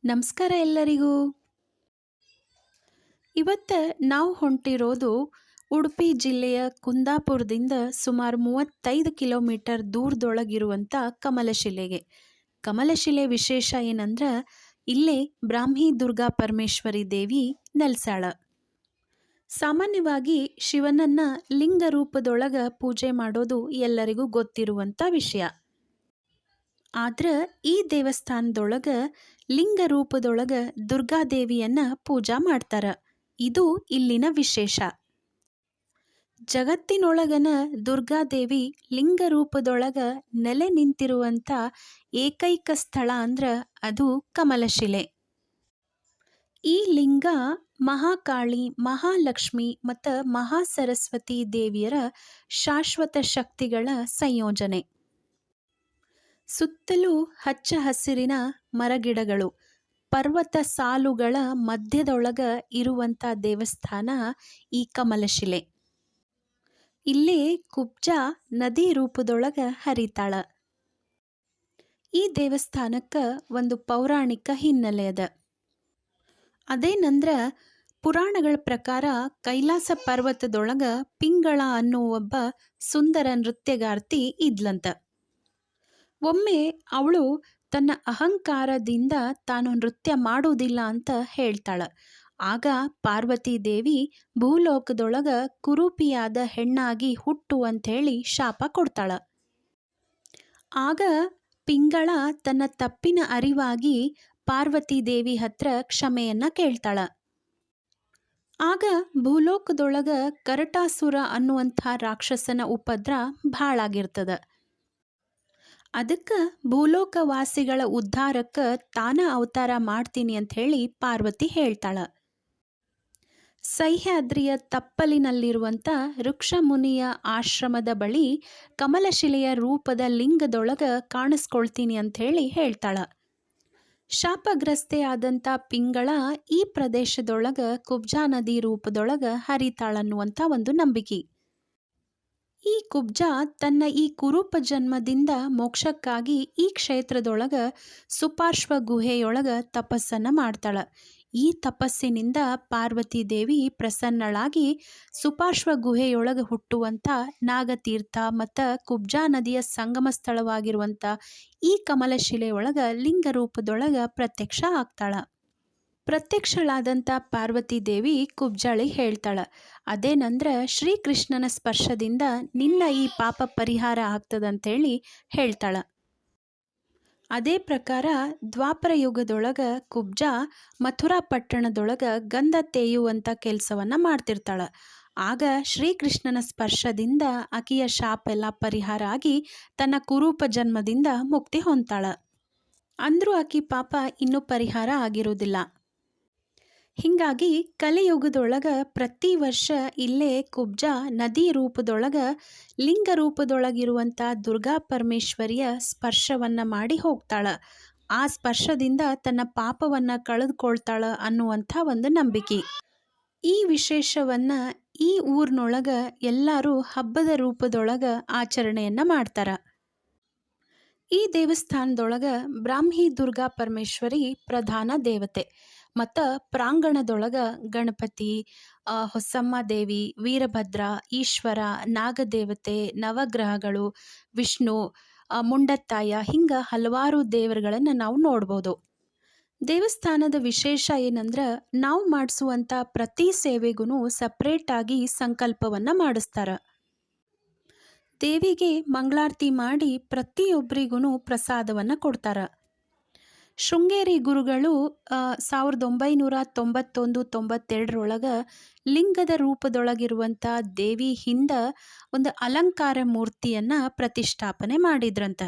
ನಮಸ್ಕಾರ ಎಲ್ಲರಿಗೂ. ಇವತ್ತು ನಾವು ಹೊಂಟಿರೋದು ಉಡುಪಿ ಜಿಲ್ಲೆಯ ಕುಂದಾಪುರದಿಂದ ಸುಮಾರು 35 ಕಿಲೋಮೀಟರ್ ದೂರದೊಳಗಿರುವಂಥ ಕಮಲಶಿಲೆಗೆ. ಕಮಲಶಿಲೆ ವಿಶೇಷ ಏನಂದ್ರೆ ಇಲ್ಲೇ ಬ್ರಾಹ್ಮಿ ದುರ್ಗಾ ಪರಮೇಶ್ವರಿ ದೇವಿ ನೆಲೆಸಾಳ. ಸಾಮಾನ್ಯವಾಗಿ ಶಿವನನ್ನ ಲಿಂಗ ರೂಪದೊಳಗೆ ಪೂಜೆ ಮಾಡೋದು ಎಲ್ಲರಿಗೂ ಗೊತ್ತಿರುವಂಥ ವಿಷಯ. ಆದ್ರೆ ಈ ದೇವಸ್ಥಾನದೊಳಗೆ ಲಿಂಗ ರೂಪದೊಳಗೆ ದುರ್ಗಾದೇವಿಯನ್ನ ಪೂಜಾ ಮಾಡ್ತಾರ. ಇದು ಇಲ್ಲಿನ ವಿಶೇಷ. ಜಗತ್ತಿನೊಳಗನ ದುರ್ಗಾದೇವಿ ಲಿಂಗ ರೂಪದೊಳಗ ನೆಲೆ ನಿಂತಿರುವಂಥ ಏಕೈಕ ಸ್ಥಳ ಅಂದ್ರೆ ಅದು ಕಮಲಶಿಲೆ. ಈ ಲಿಂಗ ಮಹಾಕಾಳಿ, ಮಹಾಲಕ್ಷ್ಮಿ ಮತ್ತು ಮಹಾಸರಸ್ವತಿ ದೇವಿಯರ ಶಾಶ್ವತ ಶಕ್ತಿಗಳ ಸಂಯೋಜನೆ. ಸುತ್ತಲೂ ಹಚ್ಚ ಹಸಿರಿನ ಮರಗಿಡಗಳು, ಪರ್ವತ ಸಾಲುಗಳ ಮಧ್ಯದೊಳಗ ಇರುವಂಥ ದೇವಸ್ಥಾನ ಈ ಕಮಲಶಿಲೆ. ಇಲ್ಲೇ ಕುಬ್ಜಾ ನದಿ ರೂಪದೊಳಗ ಹರಿತಾಳ. ಈ ದೇವಸ್ಥಾನಕ್ಕೆ ಒಂದು ಪೌರಾಣಿಕ ಹಿನ್ನೆಲೆ ಅದ. ಅದೇನಂದ್ರ ಪುರಾಣಗಳ ಪ್ರಕಾರ ಕೈಲಾಸ ಪರ್ವತದೊಳಗ ಪಿಂಗಳ ಅನ್ನೋ ಒಬ್ಬ ಸುಂದರ ನೃತ್ಯಗಾರ್ತಿ ಇದ್ಲಂತ. ಒಮ್ಮೆ ಅವಳು ತನ್ನ ಅಹಂಕಾರದಿಂದ ತಾನು ನೃತ್ಯ ಮಾಡೋದಿಲ್ಲ ಅಂತ ಹೇಳ್ತಾಳ. ಆಗ ಪಾರ್ವತಿ ದೇವಿ ಭೂಲೋಕದೊಳಗ ಕುರೂಪಿಯಾದ ಹೆಣ್ಣಾಗಿ ಹುಟ್ಟು ಅಂಥೇಳಿ ಶಾಪ ಕೊಡ್ತಾಳ. ಆಗ ಪಿಂಗಳ ತನ್ನ ತಪ್ಪಿನ ಅರಿವಾಗಿ ಪಾರ್ವತಿ ದೇವಿ ಹತ್ರ ಕ್ಷಮೆಯನ್ನ ಕೇಳ್ತಾಳ. ಆಗ ಭೂಲೋಕದೊಳಗ ಕರಟಾಸುರ ಅನ್ನುವಂಥ ರಾಕ್ಷಸನ ಉಪದ್ರ ಭಾಳಾಗಿರ್ತದ. ಅದಕ್ಕೆ ಭೂಲೋಕವಾಸಿಗಳ ಉದ್ಧಾರಕ್ಕೆ ತಾನ ಅವತಾರ ಮಾಡ್ತೀನಿ ಅಂತ ಹೇಳಿ ಪಾರ್ವತಿ ಹೇಳ್ತಾಳ. ಸಹ್ಯಾದ್ರಿಯ ತಪ್ಪಲಿನಲ್ಲಿರುವಂಥ ಋಕ್ಷಮುನಿಯ ಆಶ್ರಮದ ಬಳಿ ಕಮಲಶಿಲೆಯ ರೂಪದ ಲಿಂಗದೊಳಗ ಕಾಣಿಸ್ಕೊಳ್ತೀನಿ ಅಂಥೇಳಿ ಹೇಳ್ತಾಳ. ಶಾಪಗ್ರಸ್ತೆ ಆದಂಥ ಪಿಂಗಳ ಈ ಪ್ರದೇಶದೊಳಗ ಕುಬ್ಜಾ ನದಿ ರೂಪದೊಳಗ ಹರಿತಾಳನ್ನುವಂಥ ಒಂದು ನಂಬಿಕೆ. ಈ ಕುಬ್ಜಾ ತನ್ನ ಈ ಕುರೂಪ ಜನ್ಮದಿಂದ ಮೋಕ್ಷಕ್ಕಾಗಿ ಈ ಕ್ಷೇತ್ರದೊಳಗ ಸುಪಾರ್ಶ್ವ ಗುಹೆಯೊಳಗ ತಪಸ್ಸನ್ನು ಮಾಡ್ತಾಳ. ಈ ತಪಸ್ಸಿನಿಂದ ಪಾರ್ವತಿ ದೇವಿ ಪ್ರಸನ್ನಳಾಗಿ ಸುಪಾರ್ಶ್ವ ಗುಹೆಯೊಳಗ ಹುಟ್ಟುವಂಥ ನಾಗತೀರ್ಥ ಮತ್ತು ಕುಬ್ಜಾ ನದಿಯ ಸಂಗಮ ಸ್ಥಳವಾಗಿರುವಂಥ ಈ ಕಮಲಶಿಲೆಯೊಳಗ ಲಿಂಗ ರೂಪದೊಳಗ ಪ್ರತ್ಯಕ್ಷ ಆಗ್ತಾಳ. ಪ್ರತ್ಯಕ್ಷಳಾದಂಥ ಪಾರ್ವತಿ ದೇವಿ ಕುಬ್ಜಾಳಿಗೆ ಹೇಳ್ತಾಳ, ಅದೇನಂದ್ರೆ ಶ್ರೀಕೃಷ್ಣನ ಸ್ಪರ್ಶದಿಂದ ನಿನ್ನ ಈ ಪಾಪ ಪರಿಹಾರ ಆಗ್ತದಂತೇಳಿ ಹೇಳ್ತಾಳ. ಅದೇ ಪ್ರಕಾರ ದ್ವಾಪರ ಯುಗದೊಳಗ ಕುಬ್ಜಾ ಮಥುರಾ ಪಟ್ಟಣದೊಳಗ ಗಂಧ ತೇಯುವಂಥ ಕೆಲಸವನ್ನ ಮಾಡ್ತಿರ್ತಾಳ. ಆಗ ಶ್ರೀಕೃಷ್ಣನ ಸ್ಪರ್ಶದಿಂದ ಆಕೆಯ ಶಾಪ ಎಲ್ಲ ಪರಿಹಾರ ಆಗಿ ತನ್ನ ಕುರೂಪ ಜನ್ಮದಿಂದ ಮುಕ್ತಿ ಹೊಂತಾಳ. ಅಂದ್ರೂ ಆಕೆ ಪಾಪ ಇನ್ನೂ ಪರಿಹಾರ ಆಗಿರೋದಿಲ್ಲ. ಹೀಗಾಗಿ ಕಲಿಯುಗದೊಳಗ ಪ್ರತಿ ವರ್ಷ ಇಲ್ಲೇ ಕುಬ್ಜಾ ನದಿ ರೂಪದೊಳಗ ಲಿಂಗ ರೂಪದೊಳಗಿರುವಂಥ ದುರ್ಗಾ ಪರಮೇಶ್ವರಿಯ ಸ್ಪರ್ಶವನ್ನ ಮಾಡಿ ಹೋಗ್ತಾಳ. ಆ ಸ್ಪರ್ಶದಿಂದ ತನ್ನ ಪಾಪವನ್ನ ಕಳೆದುಕೊಳ್ತಾಳ ಅನ್ನುವಂಥ ಒಂದು ನಂಬಿಕೆ. ಈ ವಿಶೇಷವನ್ನ ಈ ಊರಿನೊಳಗ ಎಲ್ಲರೂ ಹಬ್ಬದ ರೂಪದೊಳಗ ಆಚರಣೆಯನ್ನ ಮಾಡ್ತಾರ. ಈ ದೇವಸ್ಥಾನದೊಳಗ ಬ್ರಾಹ್ಮಿ ದುರ್ಗಾ ಪರಮೇಶ್ವರಿ ಪ್ರಧಾನ ದೇವತೆ ಮತ್ತು ಪ್ರಾಂಗಣದೊಳಗ ಗಣಪತಿ, ಹೊಸಮ್ಮ ದೇವಿ, ವೀರಭದ್ರ, ಈಶ್ವರ, ನಾಗದೇವತೆ, ನವಗ್ರಹಗಳು, ವಿಷ್ಣು, ಮುಂಡತ್ತಾಯ ಹಿಂಗೆ ಹಲವಾರು ದೇವರುಗಳನ್ನು ನಾವು ನೋಡ್ಬೋದು. ದೇವಸ್ಥಾನದ ವಿಶೇಷ ಏನಂದ್ರೆ ನಾವು ಮಾಡಿಸುವಂಥ ಪ್ರತಿ ಸೇವೆಗೂ ಸಪ್ರೇಟಾಗಿ ಸಂಕಲ್ಪವನ್ನು ಮಾಡಿಸ್ತಾರ. ದೇವಿಗೆ ಮಂಗಳಾರತಿ ಮಾಡಿ ಪ್ರತಿಯೊಬ್ಬರಿಗೂ ಪ್ರಸಾದವನ್ನು ಕೊಡ್ತಾರ. ಶೃಂಗೇರಿ ಗುರುಗಳು 1991-92 ಲಿಂಗದ ರೂಪದೊಳಗಿರುವಂಥ ದೇವಿ ಹಿಂದ ಒಂದು ಅಲಂಕಾರ ಮೂರ್ತಿಯನ್ನು ಪ್ರತಿಷ್ಠಾಪನೆ ಮಾಡಿದ್ರಂತ.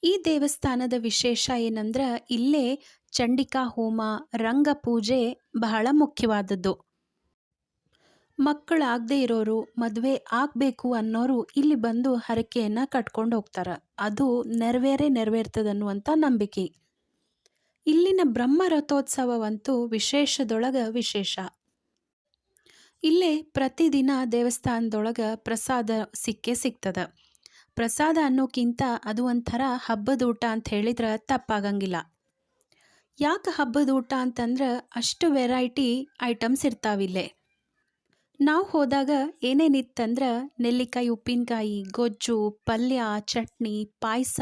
ಈ ದೇವಸ್ಥಾನದ ವಿಶೇಷ ಏನಂದ್ರೆ ಇಲ್ಲೇ ಚಂಡಿಕಾ ಹೋಮ, ರಂಗಪೂಜೆ ಬಹಳ ಮುಖ್ಯವಾದದ್ದು. ಮಕ್ಕಳಾಗದೇ ಇರೋರು, ಮದುವೆ ಆಗಬೇಕು ಅನ್ನೋರು ಇಲ್ಲಿ ಬಂದು ಹರಕೆಯನ್ನು ಕಟ್ಕೊಂಡು ಹೋಗ್ತಾರೆ. ಅದು ನೆರವೇರ್ತದನ್ನುವಂಥ ನಂಬಿಕೆ. ಇಲ್ಲಿನ ಬ್ರಹ್ಮ ರಥೋತ್ಸವವಂತೂ ವಿಶೇಷದೊಳಗ ವಿಶೇಷ. ಇಲ್ಲೇ ಪ್ರತಿದಿನ ದೇವಸ್ಥಾನದೊಳಗೆ ಪ್ರಸಾದ ಸಿಗ್ತದ. ಪ್ರಸಾದ ಅನ್ನೋಕ್ಕಿಂತ ಅದು ಒಂಥರ ಹಬ್ಬದ ಊಟ ಅಂತ ಹೇಳಿದ್ರೆ ತಪ್ಪಾಗಂಗಿಲ್ಲ. ಯಾಕೆ ಹಬ್ಬದ ಊಟ ಅಂತಂದ್ರೆ ಅಷ್ಟು ವೆರೈಟಿ ಐಟಮ್ಸ್ ಇರ್ತಾವಿಲ್ಲೇ. ನಾವು ಹೋದಾಗ ಏನೇನಿತ್ತಂದ್ರೆ ನೆಲ್ಲಿಕಾಯಿ ಉಪ್ಪಿನಕಾಯಿ, ಗೊಜ್ಜು, ಪಲ್ಯ, ಚಟ್ನಿ, ಪಾಯಸ,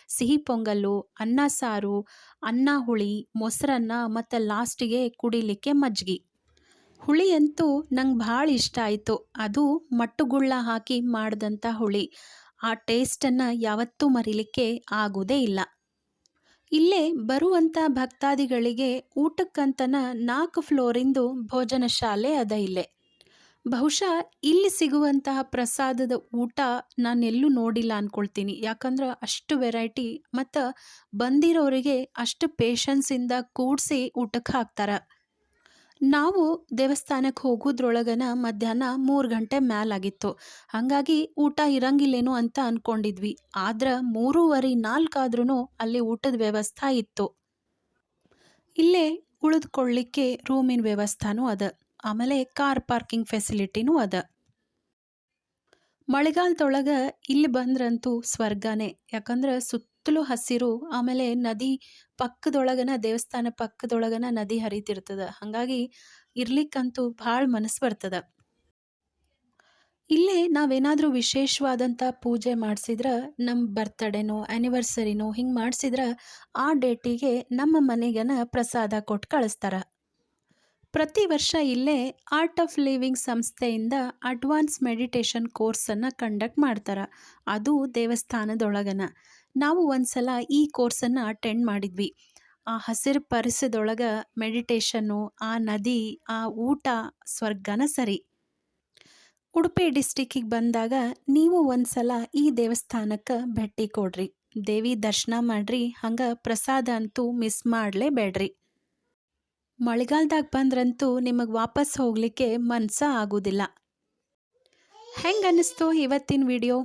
ಸಿಹಿ ಪೊಂಗಲ್ಲು, ಅನ್ನ ಸಾರು, ಅನ್ನ ಹುಳಿ, ಮೊಸರನ್ನ ಮತ್ತು ಲಾಸ್ಟಿಗೆ ಕುಡಿಲಿಕ್ಕೆ ಮಜ್ಜಿಗೆ. ಹುಳಿ ಅಂತೂ ನಂಗೆ ಭಾಳ ಇಷ್ಟ ಆಯಿತು. ಅದು ಮಟ್ಟುಗುಳ್ಳ ಹಾಕಿ ಮಾಡಿದಂಥ ಹುಳಿ. ಆ ಟೇಸ್ಟನ್ನು ಯಾವತ್ತೂ ಮರಿಲಿಕ್ಕೆ ಆಗೋದೇ ಇಲ್ಲ. ಇಲ್ಲೇ ಬರುವಂಥ ಭಕ್ತಾದಿಗಳಿಗೆ ಊಟಕ್ಕಂತನ 4 ಫ್ಲೋರಿಂದು ಭೋಜನ ಶಾಲೆ ಅದ ಇಲ್ಲೇ. ಬಹುಶಃ ಇಲ್ಲಿ ಸಿಗುವಂತಹ ಪ್ರಸಾದದ ಊಟ ನಾನೆಲ್ಲೂ ನೋಡಿಲ್ಲ ಅಂದ್ಕೊಳ್ತೀನಿ. ಯಾಕಂದ್ರೆ ಅಷ್ಟು ವೆರೈಟಿ ಮತ್ತು ಬಂದಿರೋರಿಗೆ ಅಷ್ಟು ಪೇಷನ್ಸಿಂದ ಕೂಡಿಸಿ ಊಟಕ್ಕೆ ಹಾಕ್ತಾರೆ. ನಾವು ದೇವಸ್ಥಾನಕ್ಕೆ ಹೋಗೋದ್ರೊಳಗನ ಮಧ್ಯಾಹ್ನ 3 ಗಂಟೆ ಮ್ಯಾಲಾಗಿತ್ತು. ಹಾಗಾಗಿ ಊಟ ಇರಂಗಿಲ್ಲೇನೋ ಅಂತ ಅಂದ್ಕೊಂಡಿದ್ವಿ. ಆದ್ರೆ 3:30 4 ಆದ್ರೂ ಅಲ್ಲಿ ಊಟದ ವ್ಯವಸ್ಥೆ ಇತ್ತು. ಇಲ್ಲೇ ಉಳಿದುಕೊಳ್ಳಿಕ್ಕೆ ರೂಮಿನ ವ್ಯವಸ್ಥೆನೂ ಅದ. ಆಮೇಲೆ ಕಾರ್ ಪಾರ್ಕಿಂಗ್ ಫೆಸಿಲಿಟಿನೂ ಅದ. ಮಳೆಗಾಲದೊಳಗೆ ಇಲ್ಲಿ ಬಂದ್ರಂತೂ ಸ್ವರ್ಗನೇ. ಯಾಕಂದ್ರೆ ಸುತ್ತಲೂ ಹಸಿರು, ಆಮೇಲೆ ನದಿ ಪಕ್ಕದೊಳಗನ ದೇವಸ್ಥಾನ ಪಕ್ಕದೊಳಗನ ನದಿ ಹರಿತಿರ್ತದೆ. ಹಾಗಾಗಿ ಇರ್ಲಿಕ್ಕಂತೂ ಭಾಳ ಮನಸ್ಸು ಬರ್ತದೆ. ಇಲ್ಲೇ ನಾವೇನಾದರೂ ವಿಶೇಷವಾದಂಥ ಪೂಜೆ ಮಾಡಿಸಿದ್ರೆ, ನಮ್ಮ ಬರ್ತಡೇನೋ ಆ್ಯನಿವರ್ಸರಿನೋ ಹಿಂಗೆ ಮಾಡಿಸಿದ್ರೆ ಆ ಡೇಟಿಗೆ ನಮ್ಮ ಮನೆಗನ ಪ್ರಸಾದ ಕೊಟ್ಟು ಕಳಿಸ್ತಾರೆ. ಪ್ರತಿ ವರ್ಷ ಇಲ್ಲೇ ಆರ್ಟ್ ಆಫ್ ಲಿವಿಂಗ್ ಸಂಸ್ಥೆಯಿಂದ ಅಡ್ವಾನ್ಸ್ ಮೆಡಿಟೇಷನ್ ಕೋರ್ಸನ್ನು ಕಂಡಕ್ಟ್ ಮಾಡ್ತಾರೆ. ಅದು ದೇವಸ್ಥಾನದೊಳಗನ. ನಾವು ಒಂದ್ಸಲ ಈ ಕೋರ್ಸನ್ನು ಅಟೆಂಡ್ ಮಾಡಿದ್ವಿ. ಆ ಹಸಿರು ಪರಿಸರದೊಳಗೆ ಮೆಡಿಟೇಷನ್ನು, ಆ ನದಿ, ಆ ಊಟ ಸ್ವರ್ಗನ ಸರಿ. ಉಡುಪಿ ಡಿಸ್ಟಿಕ್ಕಿಗೆ ಬಂದಾಗ ನೀವು ಒಂದ್ಸಲ ಈ ದೇವಸ್ಥಾನಕ್ಕೆ ಭೇಟಿ ಕೊಡ್ರಿ. ದೇವಿ ದರ್ಶನ ಮಾಡ್ರಿ. ಹಂಗೆ ಪ್ರಸಾದ ಅಂತೂ ಮಿಸ್ ಮಾಡಲೇಬೇಡ್ರಿ. ಮಳೆಗಾಲದಾಗ ಬಂದ್ರಂತೂ ನಿಮಗೆ ವಾಪಸ್ ಹೋಗಲಿಕ್ಕೆ ಮನಸ್ಸೇ ಆಗೋದಿಲ್ಲ. ಹೆಂಗೆ ಅನ್ನಿಸ್ತು ಇವತ್ತಿನ ವಿಡಿಯೋ?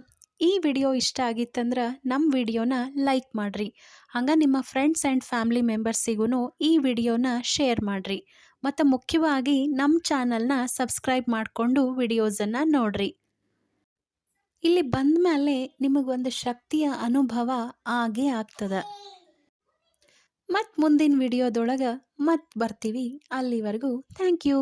ಈ ವಿಡಿಯೋ ಇಷ್ಟ ಆಗಿತ್ತಂದ್ರೆ ನಮ್ಮ ವಿಡಿಯೋನ ಲೈಕ್ ಮಾಡಿರಿ. ಹಂಗೆ ನಿಮ್ಮ ಫ್ರೆಂಡ್ಸ್ ಆ್ಯಂಡ್ ಫ್ಯಾಮ್ಲಿ ಮೆಂಬರ್ಸಿಗೂ ಈ ವಿಡಿಯೋನ ಶೇರ್ ಮಾಡಿರಿ. ಮತ್ತು ಮುಖ್ಯವಾಗಿ ನಮ್ಮ ಚಾನಲ್ನ ಸಬ್ಸ್ಕ್ರೈಬ್ ಮಾಡಿಕೊಂಡು ವಿಡಿಯೋಸನ್ನು ನೋಡಿರಿ. ಇಲ್ಲಿ ಬಂದ ಮೇಲೆ ನಿಮಗೊಂದು ಶಕ್ತಿಯ ಅನುಭವ ಆಗೇ ಆಗ್ತದೆ. ಮತ್ತು ಮುಂದಿನ ವಿಡಿಯೋದೊಳಗೆ ಮತ್ತೆ ಬರ್ತೀವಿ. ಅಲ್ಲಿವರೆಗೂ ಥ್ಯಾಂಕ್ ಯು.